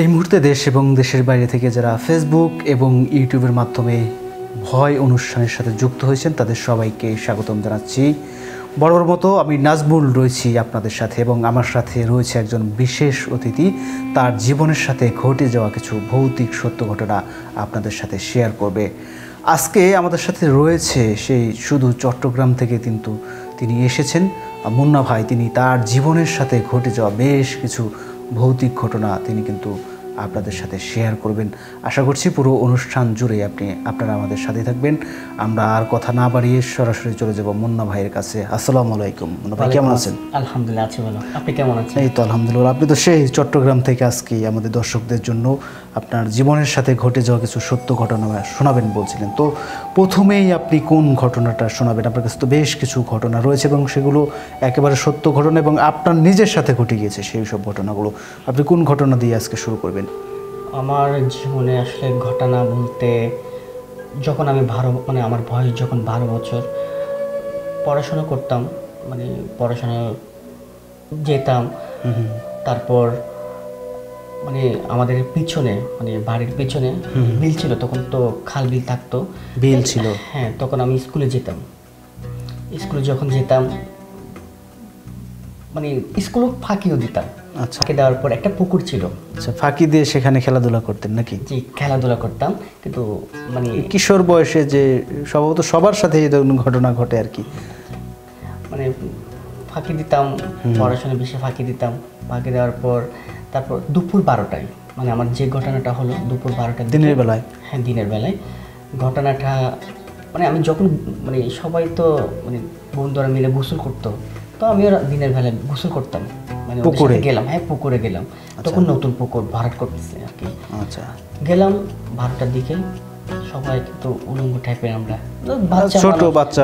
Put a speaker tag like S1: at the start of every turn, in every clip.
S1: এই মুহূর্তে দেশ এবং দেশের বাইরে থেকে যারা ফেসবুক এবং ইউটিউবের মাধ্যমে ভয় অনুষ্ঠানের সাথে যুক্ত হয়েছেন তাদের সবাইকে স্বাগতম জানাচ্ছি। বরাবর মতো আমি নাজমুল রয়েছি আপনাদের সাথে এবং আমার সাথে রয়েছে একজন বিশেষ অতিথি। তার জীবনের সাথে ঘটে যাওয়া কিছু ভৌতিক সত্য ঘটনা আপনাদের সাথে শেয়ার করবে। আজকে আমাদের সাথে রয়েছে সেই শুধু চট্টগ্রাম থেকে কিন্তু তিনি এসেছেন মুন্না ভাই। তিনি তার জীবনের সাথে ঘটে যাওয়া বেশ কিছু ভৌতিক ঘটনা তিনি কিন্তু আপনাদের সাথে শেয়ার করবেন। আশা করছি পুরো অনুষ্ঠান জুড়ে আপনারা আমাদের সাথে থাকবেন। আমরা আর কথা না বাড়িয়ে সরাসরি চলে যাব মুন্না ভাইয়ের কাছে। আসসালামু আলাইকুম মুন্না ভাই, কেমন আছেন?
S2: আলহামদুলিল্লাহ আছি ভালো, আপনি কেমন আছেন?
S1: এই তো আলহামদুলিল্লাহ। আপনি তো সেই চট্টগ্রাম থেকে আজকে আমাদের দর্শকদের জন্য আপনার জীবনের সাথে ঘটে যাওয়া কিছু সত্য ঘটনা শোনাবেন বলছিলেন। তো প্রথমেই আপনি কোন ঘটনাটা শোনাবেন? আপনার কাছে তো বেশ কিছু ঘটনা রয়েছে এবং সেগুলো একেবারে সত্য ঘটনা এবং আপনার নিজের সাথে ঘটে গিয়েছে সেই সব ঘটনাগুলো। আপনি কোন ঘটনা দিয়ে আজকে শুরু করবেন?
S2: আমার জীবনে আসলে ঘটনা বলতে, যখন আমি আমার বয়স যখন 12 বছর, পড়াশোনা করতাম, পড়াশোনা যেতাম। তারপর আমাদের পিছনে বাড়ির পিছনে বিল ছিল, তখন তো খাল বিল থাকতো,
S1: বিল ছিল।
S2: হ্যাঁ, তখন আমি স্কুলে যেতাম। স্কুলে যখন যেতাম স্কুলও ফাঁকিও দিতাম।
S1: আচ্ছা,
S2: ফাঁকি দেওয়ার পর একটা পুকুর ছিল।
S1: আচ্ছা, ফাঁকি দিয়ে সেখানে খেলাধুলা করতেন নাকি?
S2: জি, খেলাধুলা করতাম, কিন্তু
S1: কিশোর বয়সে যে সম্ভবত সবার সাথে এই ধরনের ঘটনা ঘটে আর কি।
S2: ফাঁকি দিতাম, পড়াশোনা বেশি ফাঁকি দিতাম। ফাঁকি দেওয়ার পর তারপর দুপুর 12টায় আমার যে ঘটনাটা হলো দুপুর 12টায়,
S1: দিনের বেলায়।
S2: হ্যাঁ, দিনের বেলায় ঘটনাটা আমি যখন সবাই তো বন্ধুরা মিলে গোসল করতো, তো আমিও দিনের বেলায় গোসল করতাম। পুকুরে গেলাম, হ্যাঁ পুকুরে গেলাম। তখন নতুন পুকুর ভরাট করতেছে আর কি।
S1: আচ্ছা,
S2: গেলাম 12টার দিকে, সবাই কিন্তু উলঙ্গ টাইপের, আমরা
S1: ছোট বাচ্চা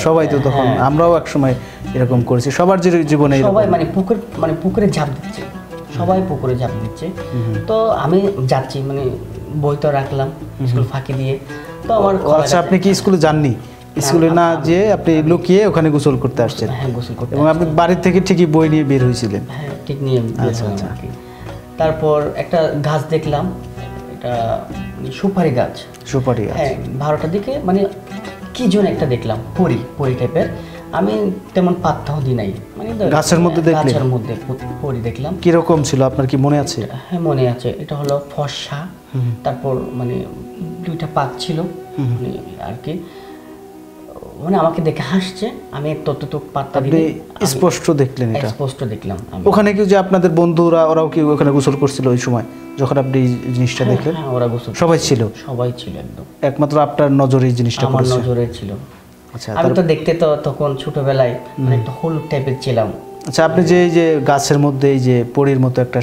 S1: সবাই তো তখন, আমরাও এক সময় এরকম করেছি, সবার জীবনে
S2: সবাই পুকুরে ঝাঁপ দিচ্ছে, সবাই পুকুরে ঝাঁপ দিচ্ছে। তো আমি যাচ্ছি, বই তো রাখলাম স্কুল ফাঁকি দিয়ে। তো আমার
S1: আচ্ছা, আপনি কি স্কুলে যাননি? স্কুলে না যে আপনি লুকিয়ে ওখানে গোসল করতে আসছেন?
S2: হ্যাঁ, গোসল করতে।
S1: এবং আপনি বাড়ির থেকে ঠিকই বই নিয়ে বের হয়েছিলেন?
S2: হ্যাঁ, ঠিক নিয়ে বের হলাম। তারপর একটা গাছ দেখলাম, এটা সুপারি গাছ।
S1: সুপারি গাছ,
S2: হ্যাঁ, 12টার দিকে কি যেন একটা দেখলাম, পরি টাইপের। আমি তেমন পাত্তাও দিই নাই,
S1: গাছের মধ্যে দেখলেন?
S2: গাছের মধ্যে পরি দেখলাম।
S1: কিরকম ছিল আপনার কি মনে আছে?
S2: হ্যাঁ, মনে আছে। এটা হলো ফর্সা, তারপর দুইটা পাত ছিল আর কি। আমাকে দেখে হাসছে, আমি ততটুক পাত্তা দিই।
S1: স্পষ্ট দেখলেন? এটা
S2: স্পষ্ট দেখলাম।
S1: ওখানে কি যে আপনাদের বন্ধুরা ওরাও কি ওখানে গোসল করছিল ওই সময় যখন আপনি এই জিনিসটা দেখলেন?
S2: হ্যাঁ, ওরা গোসল
S1: সবাই ছিল?
S2: সবাই ছিল একদম।
S1: একমাত্র আপনার নজরে এই জিনিসটা
S2: আমার নজরে ছিল।
S1: আচ্ছা,
S2: আমি তো দেখতে তো তখন ছোটবেলায় একটু হলুদ টাইপের ছিলাম।
S1: আচ্ছা, আপনি যে এই যে গাছের মধ্যে এই যে পরীর মতো একটা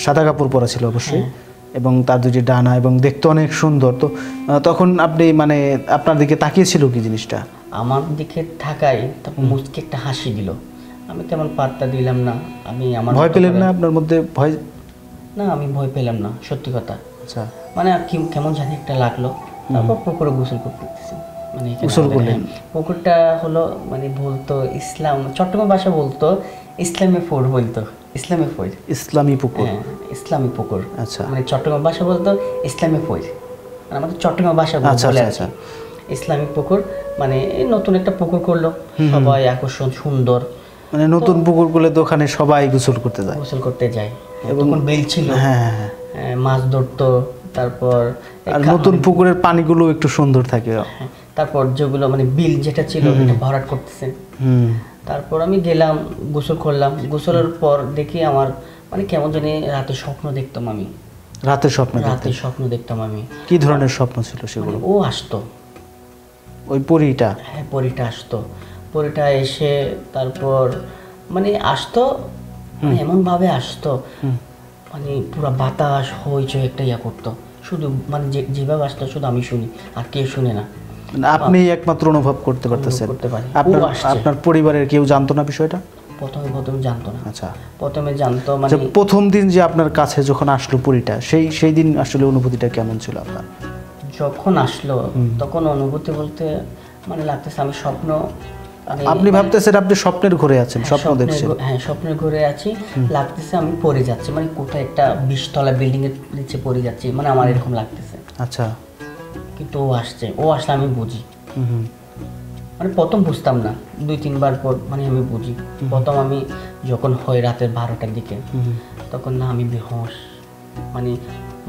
S1: সাদা কাপড় পরা ছিল অবশ্যই, এবং তার দুটি ডানা, এবং দেখতে অনেক সুন্দর, তো তখন আপনি আপনার দিকে তাকিয়েছিল কি জিনিসটা?
S2: আমার দিকে থাকাই, তারপর মুচকে একটা হাসি দিল। আমি তেমন পাত্তা দিলাম না। আমার
S1: ভয় পেলেন না? আপনার মধ্যে ভয়?
S2: না, আমি ভয় পেলাম না, সত্যি কথা।
S1: আচ্ছা,
S2: কেমন জানি একটা লাগলো। তারপর পুকুরে গোসল করতেছি।
S1: গোসল করলেন?
S2: পুকুরটা হলো বলতো চট্টগ্রাম ভাষা বলতো ইসলামী পুকুর, বলতো ইসলামী পুকুর। হ্যাঁ, ইসলামী পুকুর।
S1: আচ্ছা,
S2: চট্টগ্রাম ভাষা বলতো ইসলামী পুকুর, আমাদের চট্টগ্রাম ভাষা বলে। আচ্ছা, ইসলামী পুকুর নতুন একটা পুকুর করলো, সবাই আকর্ষণ, সুন্দর।
S1: নতুন পুকুর করলে তো ওখানে সবাই গোসল করতে যায়।
S2: এবং বিল ছিল, মাছ ধরতো। তারপর
S1: নতুন পুকুরের পানিগুলো একটু সুন্দর থাকে।
S2: তারপর যেগুলো বিল যেটা ছিল এটা ভরাট করতেছে। তারপর আমি গেলাম, গোসল করলাম। গোসলের পর দেখি আমার কেমন জানি রাতে স্বপ্ন দেখতাম আমি।
S1: রাতে স্বপ্ন দেখতাম আমি? কি ধরনের স্বপ্ন ছিল সেগুলো?
S2: ও আসতো,
S1: ওই পরীটা?
S2: হ্যাঁ, পরীটা আসতো। পরীটা এসে তারপর আসতো, এমন ভাবে আসতো, পুরো বাতাস হইচই একটা করতো। শুধু যেভাবে আসতো শুধু আমি শুনি, আর কেউ শুনে না।
S1: আপনি একমাত্র অনুভব করতে পারতেছেন? আপনার পরিবারের কেউ জানতো না বিষয়টা?
S2: প্রথমে জানতো না।
S1: আচ্ছা,
S2: প্রথমে জানতো
S1: প্রথম দিন যে আপনার কাছে যখন আসলো পরীটা, সেই দিন আসলে অনুভূতিটা কেমন ছিল আপনার?
S2: যখন আসলো তখন অনুভূতি বলতে লাগতেছে আমি স্বপ্ন
S1: আপনি ভাবতেছেন আপনি স্বপ্নের ঘরে আছেন, স্বপ্ন দেখছেন?
S2: হ্যাঁ, স্বপ্নের ঘরে আছি, লাগতেছে আমি পড়ে যাচ্ছি, মানে কোথায় একটা 20 তলা বিল্ডিং এর নিচে পড়ে যাচ্ছি, মানে আমার এরকম লাগতেছে।
S1: আচ্ছা।
S2: কিন্তু ও আসলে আমি বুঝি। মানে প্রথম বুঝতাম না, 2-3 বার পর মানে আমি বুঝি। প্রথম আমি যখন হয় রাতের 12টার দিকে, তখন না আমি বেহোশ, মানে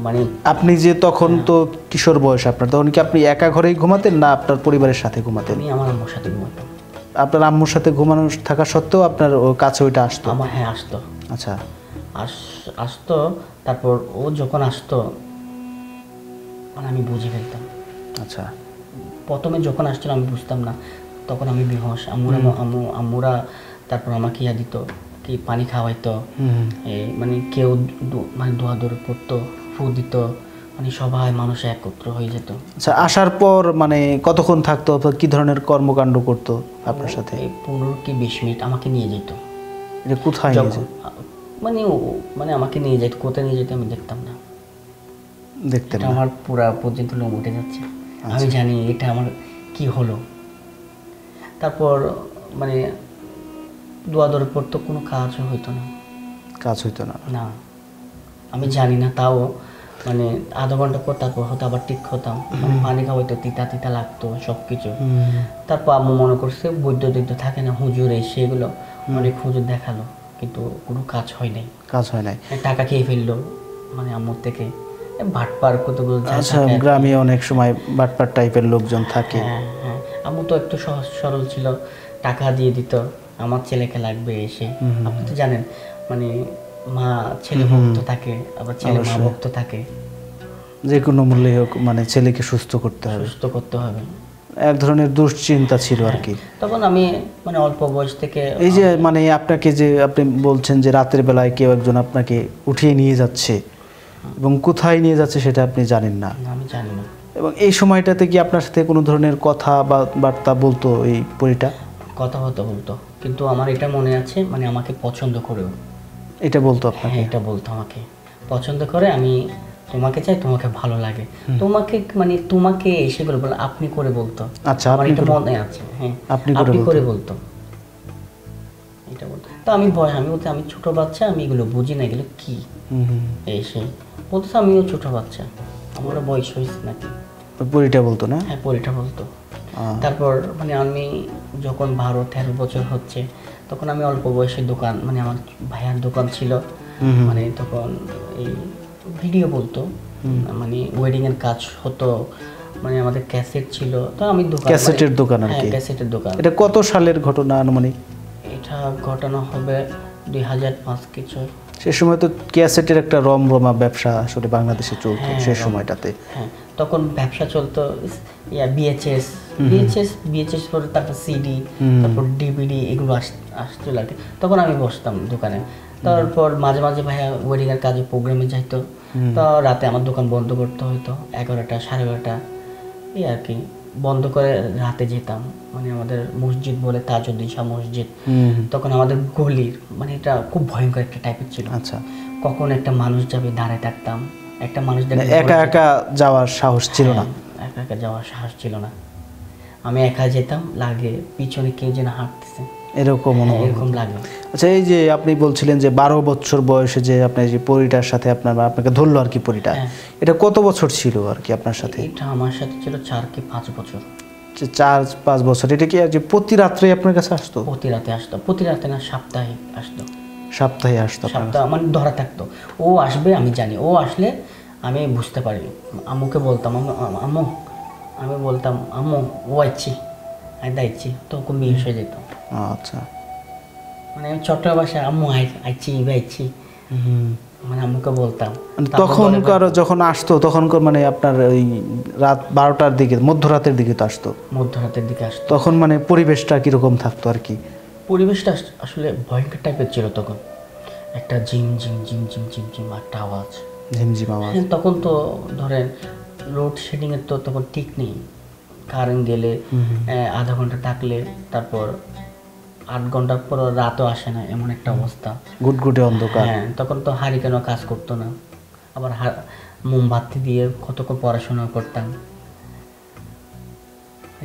S2: মানে
S1: আপনি যে তখন তো কিশোর বয়স আপনার, তখন কি আপনি একা ঘরেই ঘুমাতেন না আপনার পরিবারের সাথে ঘুমাতেন?
S2: আমি আমার আম্মুর সাথে ঘুমাতাম।
S1: আপনার আম্মুর সাথে ঘুমানো থাকা সত্ত্বেও আপনার ওর কাছে ওইটা আসতো?
S2: হ্যাঁ, আসতো।
S1: আচ্ছা।
S2: আসতো। তারপর ও যখন আসতো মানে আমি বুঝে ফেলতাম।
S1: আচ্ছা।
S2: প্রথমে যখন আসছিল আমি বুঝতাম না, তখন আমি বেহোশ। আম্মুরা তারপর আমাকে ইয়া দিত, কি পানি খাওয়াইতো, এই মানে কেউ মানে দোয়া দৌড় করতো, ফু দিত, মানে সবাই মানুষ একত্র হয়ে যেত।
S1: আচ্ছা, আসার পর মানে কতক্ষণ থাকতো, কি ধরনের কর্মকাণ্ড করতো আপনার সাথে?
S2: 15 কি 20 মিনিট আমাকে নিয়ে যেত।
S1: এটা কোথায় নিয়ে যেত?
S2: মানে আমাকে নিয়ে যেত, কোথায় নিয়ে যেত আমি দেখতাম না,
S1: দেখতেন না?
S2: আমার পুরা পর্যন্ত লোম উঠে যাচ্ছে। আমি জানি এটা আমার কি হলো। তারপর মানে দোয়া দৌড় পড়তো, কোনো কাজ হইতো না।
S1: কাজ হইতো না?
S2: না, আমি জানি না, তাও মানে আধা ঘন্টা পর তারপর হয়তো আবার ঠিক হতাম, মানে পানি খাওয়াইতো, তিতা তিতা লাগতো সব কিছু। তারপর আম্মু মনে করছে বৈদ্য থাকে না, হুজুর এসে এগুলো অনেক হুজুর দেখালো, কিন্তু কোনো কাজ হয় নাই।
S1: কাজ হয় নাই?
S2: টাকা খেয়ে ফেললো মানে আম্মুর থেকে, ভাটপার কতগুলো।
S1: আচ্ছা, গ্রামে অনেক সময় বাটপার টাইপের লোকজন থাকে।
S2: হ্যাঁ হ্যাঁ, আম্মু তো একটু সহজ সরল ছিল, টাকা দিয়ে দিত আমার ছেলেকে লাগবে এসে। আপনি তো জানেন মানে মা ছেলে ভক্ত থাকে, আবার ছেলে মা ভক্ত থাকে।
S1: যে কোনো মূল্যে হোক মানে ছেলেকে সুস্থ করতে হবে,
S2: সুস্থ করতে হবে,
S1: এক ধরনের দুশ্চিন্তা ছিল আর কি।
S2: তখন আমি মানে অল্প বয়স থেকে
S1: এই যে মানে আপনাকে যে আপনি বলছেন যে রাতের বেলায় কেউ একজন আপনাকে উঠিয়ে নিয়ে যাচ্ছে এবং কোথায় নিয়ে যাচ্ছে সেটা আপনি জানেন না?
S2: আমি জানি না।
S1: এবং এই সময়টাতে কি আপনার সাথে কোনো ধরনের কথা বা বার্তা বলতো এই পরীটা?
S2: কথা বলতো, কিন্তু আমার এটা মনে আছে মানে আমাকে পছন্দ করেও।
S1: এটা বলতো আপনাকে?
S2: এটা বলতো আমাকে পছন্দ করে, আমি তোমাকে চাই, তোমাকে ভালো লাগে, তোমাকে মানে তোমাকে সেগুলো বলে আপনি করে বলতো।
S1: আচ্ছা,
S2: আমার এটা মনে আছে। হ্যাঁ, আপনি করে বলতো, এটা বলতো। তো আমি বলতে আমি ছোট বাচ্চা, আমি এগুলো বুঝি না, এগুলো কি এসে বলতো। আমিও ছোট বাচ্চা, আমারও বয়স হয়েছে নাকি।
S1: পরীটা বলতো না?
S2: হ্যাঁ, পরীটা বলতো। তারপর মানে আমি যখন 12-13 বছর হচ্ছে, তখন আমি অল্প বয়সের দোকান, মানে আমার ভাইয়ার দোকান ছিল, মানে তখন এই ভিডিও বলতো, মানে ওয়েডিং এর কাজ হতো, মানে আমাদের ক্যাসেট ছিল, তো আমি দোকান,
S1: ক্যাসেটের দোকান আর কি?
S2: ক্যাসেটের দোকান।
S1: এটা কত সালের ঘটনা আনুমানিক?
S2: এটা ঘটনা হবে 2005 কিছু।
S1: সে সময় তো ক্যাসেটের একটা রমরমা ব্যবসা আসলে বাংলাদেশে চলতো সেই সময়টাতে।
S2: হ্যাঁ, তখন ব্যবসা চলতো বিএচএস পরে তারপর সিডি, তারপর ডিভিডি, এগুলো আসছিল আর কি। তখন আমি বসতাম দোকানে। তারপর মাঝে মাঝে ভাইয়া ওয়েডিং এর কাজে প্রোগ্রামে যাইতো, তো রাতে আমার দোকান বন্ধ করতে হতো 11টা 11:30 এই আর কি, বন্ধ করে রাতে যেতাম। মানে আমাদের মসজিদ বলে তাজউদ্দিন শাহ মসজিদ, তখন আমাদের গলির মানে এটা খুব ভয়ঙ্কর একটা টাইপের ছিল।
S1: আচ্ছা।
S2: কখন একটা মানুষ যাবে দাঁড়ায় থাকতাম, একটা মানুষ
S1: একা একা যাওয়ার সাহস ছিল না?
S2: একা একা যাওয়ার সাহস ছিল না, আমি একা যেতাম, লাগে পিছনে কেউ যেন হাঁটতেছে,
S1: এরকম
S2: এরকম লাগে।
S1: আচ্ছা, এই যে আপনি বলছিলেন যে 12 বছর বয়সে যে আপনার যে পরীটার সাথে আপনাকে ধরলো আর কি পরীটা, এটা কত বছর ছিল আর কি আপনার সাথে?
S2: এটা আমার সাথে ছিল 4 কি 5 বছর।
S1: 4-5 বছর। এটা কি যে প্রতি রাত্রে আপনার কাছে আসতো?
S2: প্রতি রাতে আসতো, প্রতি রাতে না, সপ্তাহে আসতো।
S1: সপ্তাহে আসতো?
S2: সপ্তাহ মানে ধরা থাকতো, ও আসবে আমি জানি, ও আসলে আমি বুঝতে পারি। আম্মুকে বলতাম, আম্মু, আমি বলতাম আম্মু ও আইছি, আইছি, তো খুব মিস হয়ে যেত।
S1: আচ্ছা,
S2: মানে আমি ছোট্ট ভাষায় আম্মু আইছি আইছি, মানে আম্মুকে বলতাম।
S1: তখনকার যখন আসতো তখনকার মানে আপনার ওই রাত 12টার দিকে, মধ্যরাতের দিকে তো আসতো?
S2: মধ্যরাতের দিকে আসতো।
S1: তখন মানে পরিবেশটা কিরকম থাকতো আর কি?
S2: পরিবেশটা আসলে ভয়ঙ্কর টাইপের ছিল তখন, একটা ঝিম ঝিম ঝিম ঝিম ঝিম ঝিম একটা আওয়াজ,
S1: ঝিমঝিম আওয়াজ।
S2: তখন তো ধরেন লোডশেডিং এর তো তখন ঠিক নেই, কারেন্ট গেলে আধা ঘন্টা থাকলে তারপর 8 ঘন্টার পর রাতও আসে না, এমন একটা অবস্থা,
S1: গুটগুটে অন্ধকার।
S2: হ্যাঁ, তখন তো হারিকেনও কাজ করতো না, আবার মোমবাতি দিয়ে কতক্ষণ পড়াশোনা করতাম,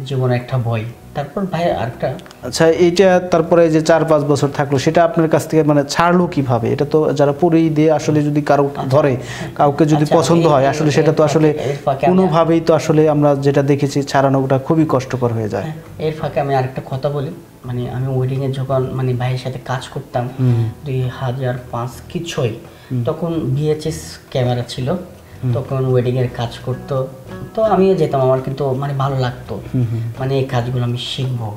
S2: জীবনে একটা ভয়। তারপর ভাই আরেকটা,
S1: আচ্ছা, এইটা তারপরে যে 4-5 বছর থাকলো, সেটা আপনার কাছ থেকে মানে ছাড়লো কিভাবে? এটা তো যারা পরেই দিয়ে আসলে যদি কারো ধরে, কাউকে যদি
S2: আচ্ছা,
S1: পছন্দ হয়, আসলে সেটা তো আসলে
S2: এর ফাঁকে আমি-
S1: কোনোভাবেই তো আসলে আমরা যেটা দেখেছি ছাড়ানোটা খুবই কষ্টকর হয়ে যায়।
S2: এর ফাঁকে আমি আরেকটা কথা বলি, মানে আমি ওয়েডিংয়ে যখন মানে ভাইয়ের সাথে কাজ করতাম 2005 কি 6, তখন VHS ক্যামেরা ছিল, তখন ওয়েডিংয়ের কাজ করতো, তো আমিও যেতাম, আমার কিন্তু মানে ভালো লাগতো, মানে এই কাজগুলো আমি শিখবো,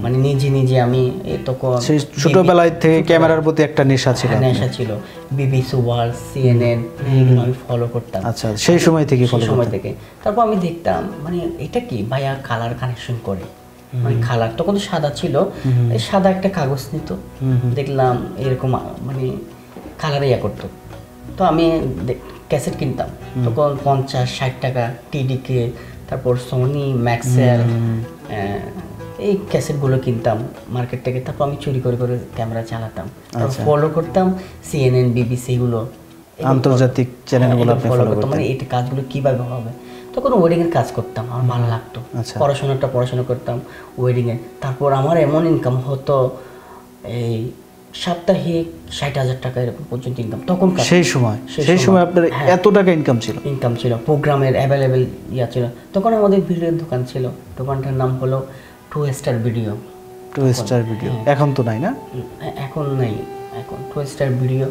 S2: মানে নিজে নিজে আমি তখন
S1: সেই ছোটবেলায় থেকে ক্যামেরার প্রতি একটা নেশা ছিল।
S2: নেশা ছিল, BBC ওয়ার্ল্ড, CNN এগুলো আমি ফলো করতাম।
S1: আচ্ছা, সেই সময় থেকে
S2: সেই
S1: ফলো
S2: সময় থেকে তারপর আমি দেখতাম মানে এটা কি ভাইয়া কালার কানেকশন করে, মানে কালার তখন তো সাদা ছিল, এই সাদা একটা কাগজ নিত, দেখলাম এরকম মানে কালার ইয়া করতো, তো আমি ক্যাসেট কিনতাম তখন 50-60 টাকা TDK, তারপর সোনি ম্যাক্সেল, এই ক্যাসেটগুলো কিনতাম মার্কেট থেকে, তারপর আমি চুরি করে করে ক্যামেরা চালাতাম, ফলো করতাম CNN BBC গুলো,
S1: আন্তর্জাতিক চ্যানেলগুলো আপনি
S2: ফলো
S1: ফলো
S2: করতাম,
S1: করতেন।
S2: মানে এটা কাজগুলো কিভাবে হবে, তখন ওয়েডিং এর কাজ করতাম, আমার ভালো লাগতো,
S1: আচ্ছা।
S2: পড়াশোনা করতাম ওয়েডিং এ, তারপর আমার এমন ইনকাম হতো এই সাপ্তাহিক 60,000 টাকা এরকম পর্যন্ত ইনকাম তখন।
S1: সেই সময় আপনার এত টাকা ইনকাম ছিল?
S2: ইনকাম ছিল, প্রোগ্রামের অ্যাভেলেবেল ইয়া ছিল, তখন আমাদের ভিডিওর দোকান ছিল, দোকানটার নাম হলো 2 স্টার ভিডিও।
S1: 2 স্টার ভিডিও এখন তো নাই না?
S2: এখন নেই, এখন 2 স্টার ভিডিও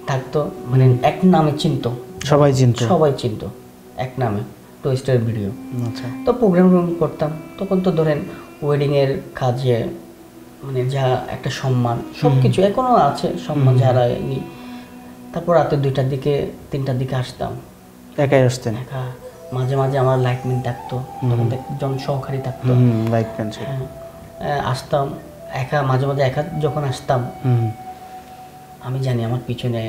S2: থাকতো, মানে এক নামে চিনতো,
S1: সবাই
S2: চিনতো এক নামে 2 স্টার ভিডিও।
S1: আচ্ছা,
S2: তো প্রোগ্রাম করতাম তখন, তো ধরেন ওয়েডিংয়ের কাজে মানে যা একটা সম্মান সব কিছু এখনো আছে, সম্মান যারা নি। তারপর রাতে 2টার দিকে 3টার দিকে আসতাম,
S1: একাই আসতেন?
S2: একা, মাঝে মাঝে আমার লাইটম্যান থাকতো, তখন একজন সহকারী থাকতো,
S1: লাইটম্যান ছিল।
S2: আসতাম একা, মাঝে মাঝে একা যখন আসতাম আমি জানি আমার পিছনে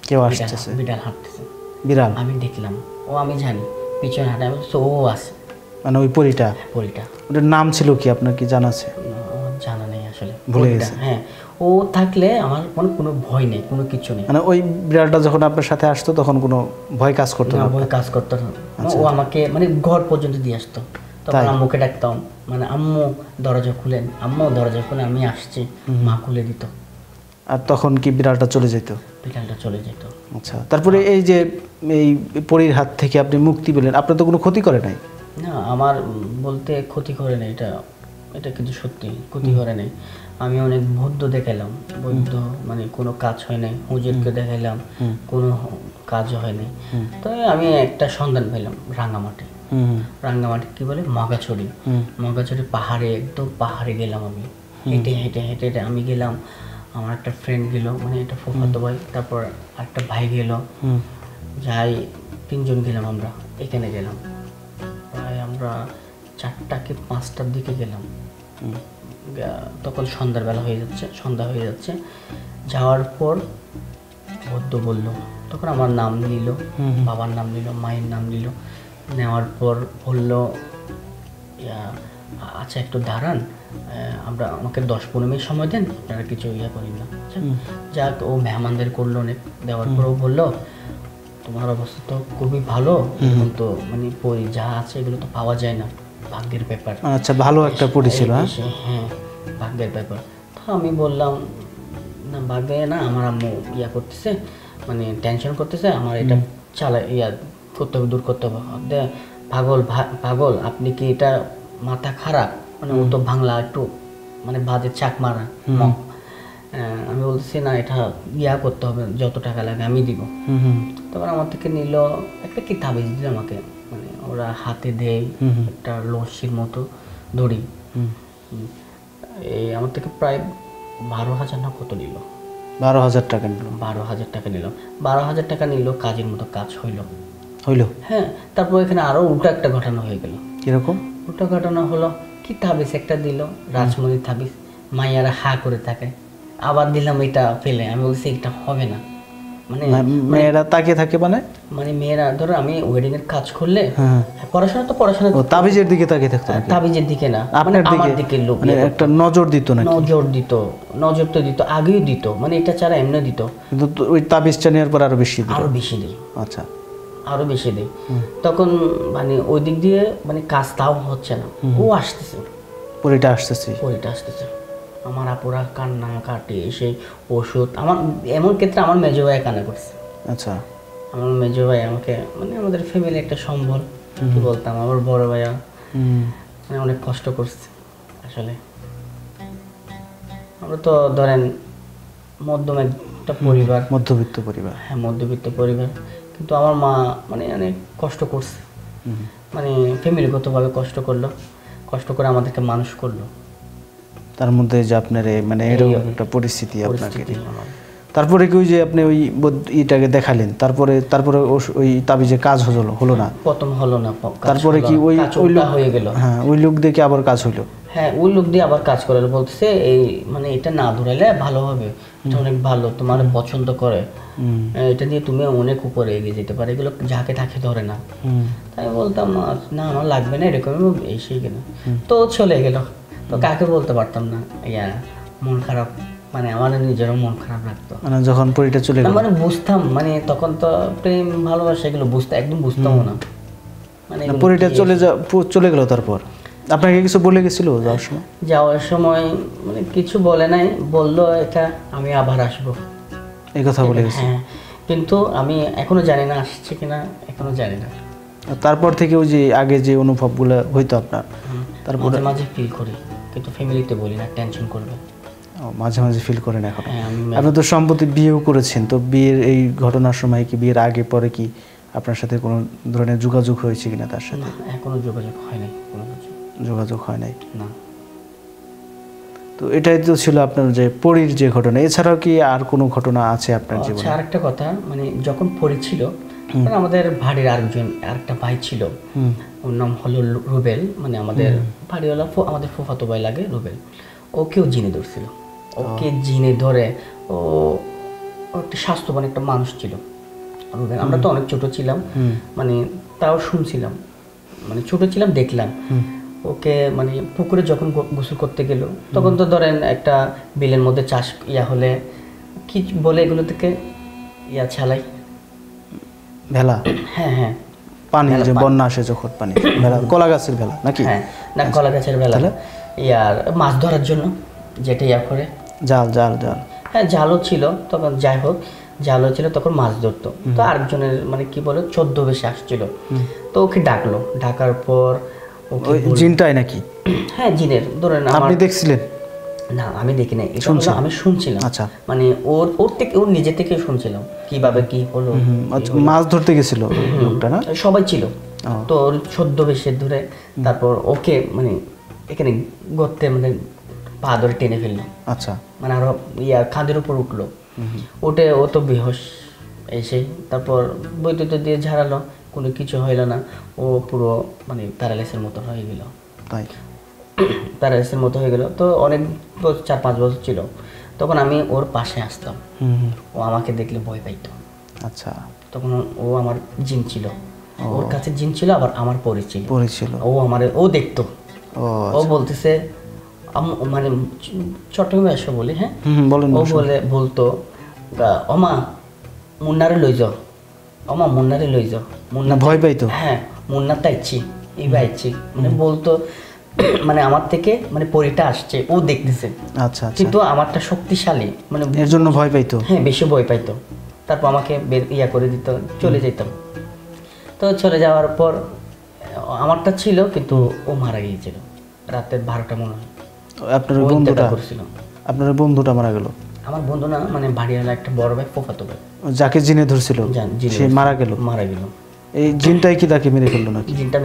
S1: কেউ আসতেছে,
S2: বিড়াল হাঁটতেছে,
S1: বিড়াল
S2: আমি দেখলাম, ও আমি জানি পিছনে হাঁটে, আমি বলছি, ও আছে,
S1: মানে ওই পরিটা?
S2: পরিটা।
S1: ওটার নাম ছিল কি আপনার কি জানা আছে?
S2: আমার জানা নেই আসলে,
S1: ভুলে
S2: পরিটা,
S1: গেছে।
S2: হ্যাঁ, ও থাকলে আমার মানে কোনো ভয় নেই, কোনো কিছু নেই,
S1: মানে ওই বিড়ালটা যখন আপনার সাথে আসতো তখন কোনো ভয় কাজ করতো না?
S2: ভয় কাজ করতো না। ও আমাকে মানে ঘর পর্যন্ত দিয়ে আসতো, তখন আম্মুকে ডাকতাম, মানে আম্মু দরজা খুলেন, আম্মু দরজা খুলে, আমি আসছি, মা খুলে দিত,
S1: আর তখন কি বিড়ালটা চলে যেত?
S2: বিড়ালটা চলে যেত।
S1: আচ্ছা, তারপরে এই যে এই পরীর হাত থেকে আপনি মুক্তি পেলেন, আপনার তো কোনো ক্ষতি করে নাই?
S2: না, আমার বলতে ক্ষতি করে নাই, এটা কিন্তু সত্যি ক্ষতি করে নাই। আমি অনেক বৌদ্ধ দেখালাম, বৌদ্ধ মানে কোনো কাজ হয় নাই, হুজুরকে দেখাইলাম, কোনো কাজ হয় নাই, তো আমি একটা সন্ধান পেলাম রাঙ্গামাটি। রাঙ্গামাটি কি বলে, মগাছড়ি পাহাড়ে, একদম পাহাড়ে গেলাম আমি, হেঁটে হেঁটে হেঁটে হেঁটে আমি গেলাম, আমার একটা ফ্রেন্ড গেল, মানে একটা ফুফাতো ভাই, তারপর একটা ভাই গেল, যাই 3জন গেলাম আমরা, এখানে গেলাম প্রায় আমরা 4টা কি 5টার দিকে গেলাম, তখন সন্ধ্যা হয়ে যাচ্ছে, যাওয়ার পর বৌদ্ধ বলল, তখন আমার নাম নিল, বাবার নাম নিল, মায়ের নাম নিল, নেওয়ার পর বলল, আচ্ছা একটু দাঁড়ান, আমাকে 10-15 মিনিট সময় দেন, আপনারা কিছু করেন না। যাক, ও মেহমানদের করলো অনেক, দেওয়ার পর ও বললো, তোমার অবস্থা তো খুবই ভালো, এখন তো মানে পরি যা আছে এগুলো তো পাওয়া যায় না, ভাগ্যের ব্যাপার।
S1: আচ্ছা, ভালো একটা পরি ছিল?
S2: হ্যাঁ, ভাগ্যের ব্যাপার। তো আমি বললাম, না ভাগ্যে না, আমার আম্মু করতেছে, মানে টেনশন করতেছে, আমার এটা করতে হবে, দূর করতে হবে। পাগল আপনি কি এটা মাথা খারাপ, মানে ও তো বাংলা একটু মানে বাজে চাক মারা। আমি বলতেছি না, এটা করতে হবে, যত টাকা লাগে আমি দিব। তারপর আমার থেকে নিল একটা কি তাবিজ দিল আমাকে, মানে ওরা হাতে দেয় একটা লস্যির মতো দড়ি, এই আমার থেকে প্রায় 12,000 না কত নিল,
S1: 12,000 টাকা নিল?
S2: 12,000 টাকা নিল, 12,000 টাকা নিল, কাজের মতো কাজ হইলো।
S1: হ্যাঁ,
S2: তারপর এখানে আরো উল্টা একটা ঘটনা হয়ে গেল।
S1: কিরকম?
S2: উল্টা ঘটনা হলো কি, তাবিজ একটা দিল, রাজমণি তাবিজ, মাইয়ারা হা করে থাকে, আবার দিলাম এটা ফেলে, আমি বলছি এটা হবে না, মানে
S1: মেয়েরা তাকিয়ে থাকে,
S2: মানে মেয়েরা ধরো আমি ওয়েডিং এর কাজ করলে পড়াশোনা,
S1: তাবিজের দিকে তাকিয়ে থাকতো?
S2: তাবিজের দিকে না, মানে আমার দিকে লোক,
S1: মানে একটা নজর দিত না?
S2: নজর তো দিত, আগেও দিত, মানে এটা ছাড়া এমনি দিত,
S1: কিন্তু ওই তাবিজটা নেওয়ার পর আরো বেশি দিল?
S2: আরো বেশি দিল।
S1: আচ্ছা,
S2: আরো বেশি দেয়। তখন মানে ওই দিক দিয়ে মানে কাজ তাও হচ্ছে না, ও আসতেছে,
S1: পরিটা আসতেছে।
S2: আমার আপুরা কান্না কাটে এসে ওষুধ, আমার এমন ক্ষেত্রে আমার মেজো ভাই কান্না করছে।
S1: আচ্ছা,
S2: আমার মেজো ভাই আমাকে মানে আমাদের ফ্যামিলি একটা সম্বল কি বলতাম, আমার বড় ভাইয়া মানে অনেক কষ্ট করছে আসলে। আমরা তো ধরেন মধ্যম একটা পরিবার,
S1: মধ্যবিত্ত পরিবার।
S2: হ্যাঁ মধ্যবিত্ত পরিবার, কিন্তু আমার মা মানে অনেক কষ্ট করছে, মানে ফ্যামিলিগতভাবে কষ্ট করলো, কষ্ট করে আমাদেরকে মানুষ করলো।
S1: তার মধ্যে যে আপনার মানে এরকম একটা পরিস্থিতি আপনাকে,
S2: আমার।
S1: তারপরে কি ওই যে আপনি ওই ইটাকে দেখালেন, তারপরে ওই তাবিজে কাজ হলো না?
S2: প্রথম হলো না,
S1: তারপরে কি ওই
S2: লোক হয়ে গেল?
S1: হ্যাঁ, ওই লোক দেখে আবার কাজ হলো?
S2: হ্যাঁ, ওই লোক দিয়ে আবার কাজ করে, বলতেছে এই মানে এটা না ধরাইলে ভালো হবে, এটা অনেক ভালো, তোমার পছন্দ করে, এটা দিয়ে তুমি অনেক উপরে এগিয়ে যেতে পারে, এগুলো যাকে তাকে ধরে না। তাই বলতাম না আমার লাগবে না এরকম এই সেই কেন, তো চলে গেল। তো কাকে বলতে পারতাম না, মন খারাপ, মানে আমার নিজেরও মন খারাপ লাগতো,
S1: মানে যখন পরিটা চলে গেল।
S2: মানে বুঝতাম, মানে তখন তো প্রেম ভালোবাসা এগুলো একদম বুঝতাম না, মানে
S1: পরিটা চলে গেল। তারপর আপনাকে কিছু বলে গেছিল
S2: যাওয়ার সময়? মানে কিছু বলে নাই, বললো এটা আমি আবার আসবো,
S1: এই কথা বলে গেছে।
S2: হ্যাঁ, কিন্তু আমি এখনো জানি না আসছে কিনা, এখনো জানি না।
S1: তারপর থেকে ওই যে আগে যে অনুভবগুলো হইতো আপনার, তারপর
S2: মাঝে মাঝে ফিল করি, কিন্তু ফ্যামিলিতে বলি না, টেনশন করবে।
S1: মাঝে মাঝে ফিল করেন এখন?
S2: হ্যাঁ,
S1: আপনি তো সম্প্রতি বিয়েও করেছেন, তো বিয়ের এই ঘটনার সময় কি, বিয়ের আগে পরে কি আপনার সাথে কোনো ধরনের যোগাযোগ হয়েছে কিনা তার সাথে?
S2: এখনো যোগাযোগ হয় নাই, কোনো
S1: যোগাযোগ হয় নাই
S2: না।
S1: তো এটাই তো ছিল আপনার যে পরীর যে ঘটনা, এছাড়াও কি আর কোনো ঘটনা আছে আপনার জীবনে?
S2: আচ্ছা, আরেকটা কথা, মানে যখন পরী ছিল, আমাদের বাড়ির আরেকটা ভাই ছিল, ওর নাম হলো রুবেল, মানে আমাদের বাড়িওয়ালা আমাদের ফুফাতো ভাই লাগে রুবেল। ওকেও জিনে ধরছিল, ওকে জিনে ধরে ও একটা স্বাস্থ্যবান একটা মানুষ ছিল রুবেল। আমরা তো অনেক ছোট ছিলাম, মানে তাও শুনছিলাম, মানে ছোট ছিলাম, দেখলাম ওকে, মানে পুকুরে যখন গোসল করতে গেল, তখন তো ধরেন একটা বিলের মধ্যে চাষ হলে কি বলে এগুলো থেকে ছালাই,
S1: ভেলা।
S2: হ্যাঁ হ্যাঁ,
S1: পানি যে বন্যা আসে যখন, পানি ভেলা, কলা গাছের ভেলা নাকি?
S2: হ্যাঁ, না কলা গাছের ভেলা, মাছ ধরার জন্য যেটা করে
S1: জাল।
S2: হ্যাঁ, জালও ছিল তখন, যাই হোক জালও ছিল তখন, মাছ ধরতো। তো আরেকজনের মানে কি বলে 14 বেশি আসছিল, তো ওকে ডাকলো, ডাকার পর
S1: ওই জিনটাই নাকি?
S2: হ্যাঁ, জিনের ধরেন।
S1: আপনি দেখছিলেন?
S2: না, আমি দেখি নাই, আমি শুনছিলাম।
S1: আচ্ছা,
S2: মানে ওর থেকে, ওর নিজে থেকে শুনছিলাম কিভাবে কি হলো।
S1: মাছ ধরতে গেছিল লোকটা না?
S2: সবাই ছিল তো, ওর 14 বেশি ধরে, তারপর ওকে মানে এখানে গর্তে মানে পা ধরে টেনে ফেললো।
S1: আচ্ছা, মানে
S2: আরো খাদের উপর উঠলো, উঠে ও তো বেহোশ এসে, তারপর বৈদ্যুত দিয়ে ঝাড়ালো, কোনো কিছু হইলো না, ও পুরো মানে প্যারালাইসের মতো হয়ে গেল।
S1: তাই
S2: প্যারালাইসের মতো হয়ে গেল। তো অনেক 4-5 বছর ছিল, তখন আমি ওর পাশে আসতাম, ও আমাকে দেখলে ভয় পাইতো।
S1: আচ্ছা,
S2: তখন ও আমার জিন ছিল, ওর কাছে জিন ছিল, আবার আমার পরিচিত ও দেখতো। ও বলতেছে, মানে চট্টগ্রামে এসে বলি, হ্যাঁ ও বলতো অমা মুন্নারে লই যাও, অমা মুন্নারে লই যাও। মুন্না
S1: ভয় পাইতো?
S2: হ্যাঁ, মুন্নারটা ইচ্ছি এইবার ইচ্ছি, মানে বলতো, মানে আমার থেকে মানে পরীটা আসছে, ও দেখতেছে।
S1: আচ্ছা,
S2: কিন্তু আমারটা শক্তিশালী, মানে
S1: এর জন্য ভয় পাইতো।
S2: হ্যাঁ, বেশি ভয় পাইতো। তারপর আমাকে করে দিত, চলে যেতাম। তো চলে যাওয়ার পর আমারটা ছিল, কিন্তু ও মারা গিয়েছিল রাতের 12টা মনে হয়।
S1: আপনার বন্ধুটা মারা গেল?
S2: আমার বন্ধু না, মানে বাড়িওয়ালা একটা বড় ভাই, ফুফাতো ভাই,
S1: যাকে জিনে ধরছিল সে মারা গেল। এই জিনটাই কি তাকে মেরে ফেললো নাকি?
S2: জিনটা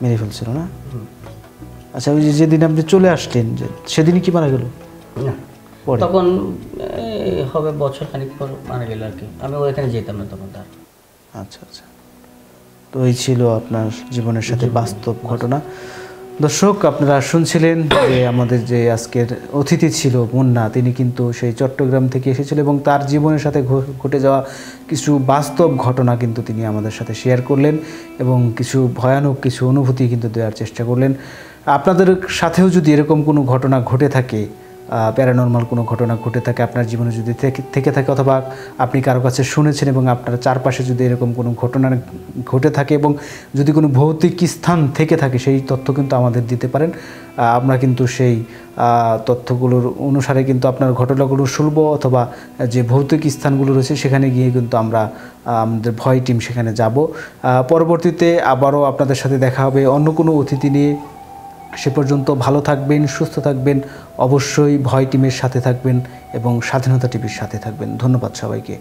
S2: মেরে
S1: ফেলছিল না? আচ্ছা, ওই যেদিন আপনি চলে আসলেন, সেদিনই কি মারা গেল?
S2: না, তখন হবে বছর খানিক পর মারা গেল আর কি, আমি ওইখানে যেতাম না তখন তার।
S1: আচ্ছা, তো এই ছিল আপনার জীবনের সাথে বাস্তব ঘটনা। দর্শক, আপনারা শুনছিলেন যে আমাদের যে আজকের অতিথি ছিল মুন্না, তিনি কিন্তু সেই চট্টগ্রাম থেকে এসেছিল এবং তার জীবনের সাথে ঘটে যাওয়া কিছু বাস্তব ঘটনা কিন্তু তিনি আমাদের সাথে শেয়ার করলেন এবং কিছু ভয়ানক কিছু অনুভূতি কিন্তু দেওয়ার চেষ্টা করলেন। আপনাদের সাথেও যদি এরকম কোনো ঘটনা ঘটে থাকে, প্যারানর্মাল কোনো ঘটনা ঘটে থাকে আপনার জীবনে যদি থেকে থাকে, অথবা আপনি কারো কাছে শুনেছেন এবং আপনার চারপাশে যদি এরকম কোনো ঘটনা ঘটে থাকে এবং যদি কোনো ভৌতিক স্থান থেকে থাকে, সেই তথ্য কিন্তু আমাদের দিতে পারেন। আমরা কিন্তু সেই তথ্যগুলোর অনুসারে কিন্তু আপনার ঘটনাগুলো শুনবো, অথবা যে ভৌতিক স্থানগুলো রয়েছে সেখানে গিয়ে কিন্তু আমরা আমাদের ভয় টিম সেখানে যাব। পরবর্তীতে আবারও আপনাদের সাথে দেখা হবে অন্য কোনো অতিথি নিয়ে। সে পর্যন্ত ভালো থাকবেন, সুস্থ থাকবেন, অবশ্যই ভয় টিমের সাথে থাকবেন এবং স্বাধীনতা টিভির সাথে থাকবেন। ধন্যবাদ সবাইকে।